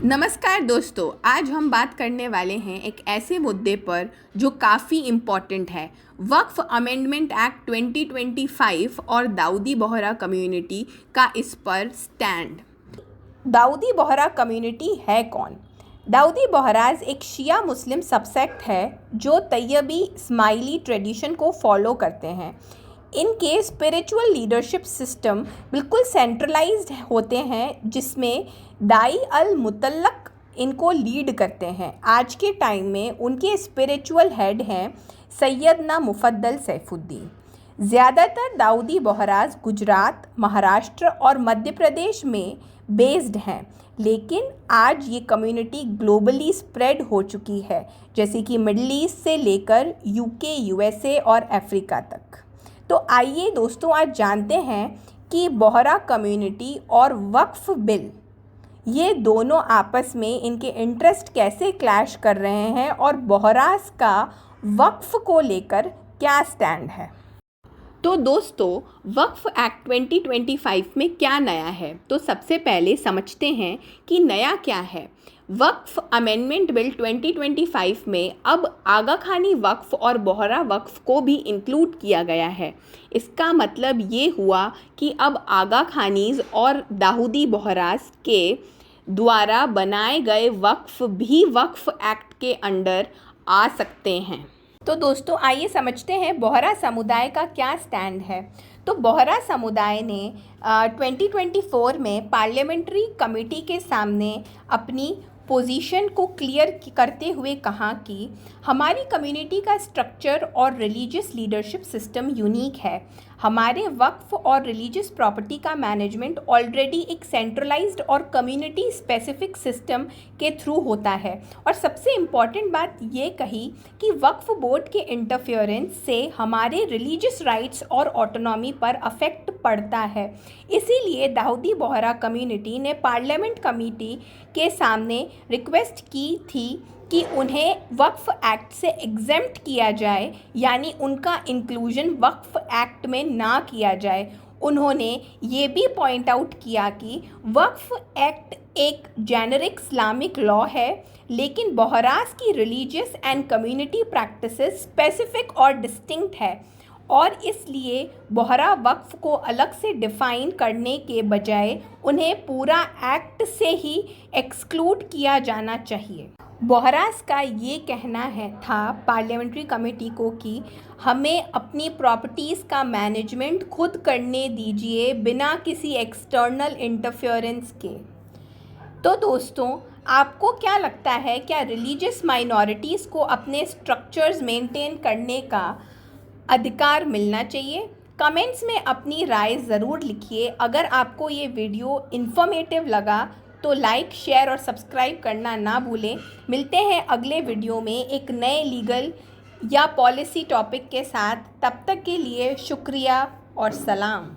नमस्कार दोस्तों, आज हम बात करने वाले हैं एक ऐसे मुद्दे पर जो काफ़ी इम्पॉर्टेंट है। वक्फ अमेंडमेंट एक्ट 2025 और दाऊदी बोहरा कम्युनिटी का इस पर स्टैंड। दाऊदी बोहरा कम्युनिटी है कौन? दाऊदी बोहराज एक शिया मुस्लिम सबसेक्ट है जो तैयबी इस्माइली ट्रेडिशन को फॉलो करते हैं। इनके स्पिरिचुअल लीडरशिप सिस्टम बिल्कुल सेंट्रलाइज्ड होते हैं, जिसमें दाई अल मुतल्लक इनको लीड करते हैं। आज के टाइम में उनके स्पिरिचुअल हेड हैं सैयदना मुफद्दल सैफुद्दीन। ज़्यादातर दाऊदी बोहराज गुजरात, महाराष्ट्र और मध्य प्रदेश में बेस्ड हैं, लेकिन आज ये कम्युनिटी ग्लोबली स्प्रेड हो चुकी है, जैसे कि मिडल ईस्ट से लेकर यूके, यूएसए और अफ्रीका तक। तो आइए दोस्तों, आज जानते हैं कि बोहरा कम्युनिटी और वक्फ बिल, ये दोनों आपस में इनके इंटरेस्ट कैसे क्लैश कर रहे हैं और बोहरास का वक्फ को लेकर क्या स्टैंड है। तो दोस्तों, वक्फ एक्ट 2025 में क्या नया है, तो सबसे पहले समझते हैं कि नया क्या है। वक्फ अमेंडमेंट बिल 2025 में अब आगा खानी वक्फ और बोहरा वक्फ को भी इंक्लूड किया गया है। इसका मतलब ये हुआ कि अब आगा खानीज़ और दाऊदी बोहरास के द्वारा बनाए गए वक्फ भी वक्फ एक्ट के अंडर आ सकते हैं। तो दोस्तों, आइए समझते हैं बोहरा समुदाय का क्या स्टैंड है। तो बोहरा समुदाय ने 2024 में पार्लियामेंट्री कमेटी के सामने अपनी पोजीशन को क्लियर करते हुए कहा कि हमारी कम्युनिटी का स्ट्रक्चर और रिलीजियस लीडरशिप सिस्टम यूनिक है। हमारे वक्फ और रिलीजियस प्रॉपर्टी का मैनेजमेंट ऑलरेडी एक सेंट्रलाइज्ड और कम्युनिटी स्पेसिफिक सिस्टम के थ्रू होता है। और सबसे इम्पॉर्टेंट बात ये कही कि वक्फ बोर्ड के इंटरफेरेंस से हमारे रिलीजियस राइट्स और ऑटोनॉमी पर अफेक्ट पड़ता है। इसीलिए दाऊदी बोहरा कम्युनिटी ने पार्लियामेंट कमेटी के सामने रिक्वेस्ट की थी कि उन्हें वक्फ एक्ट से एग्जेम्प्ट किया जाए, यानी उनका इंक्लूजन वक्फ एक्ट में ना किया जाए। उन्होंने ये भी पॉइंट आउट किया कि वक्फ एक्ट एक जेनेरिक इस्लामिक लॉ है, लेकिन बोहरास की religious and community practices specific और डिस्टिंक्ट है, और इसलिए बोहरा वक्फ को अलग से डिफ़ाइन करने के बजाय उन्हें पूरा एक्ट से ही एक्सक्लूड किया जाना चाहिए। बोहरास का ये कहना था पार्लियामेंट्री कमेटी को कि हमें अपनी प्रॉपर्टीज़ का मैनेजमेंट खुद करने दीजिए बिना किसी एक्सटर्नल इंटरफेरेंस के। तो दोस्तों, आपको क्या लगता है, क्या रिलीजियस माइनॉरिटीज़ को अपने स्ट्रक्चर्स मेंटेन करने का अधिकार मिलना चाहिए? कमेंट्स में अपनी राय ज़रूर लिखिए। अगर आपको ये वीडियो इन्फॉर्मेटिव लगा तो लाइक, शेयर और सब्सक्राइब करना ना भूलें। मिलते हैं अगले वीडियो में एक नए लीगल या पॉलिसी टॉपिक के साथ। तब तक के लिए शुक्रिया और सलाम।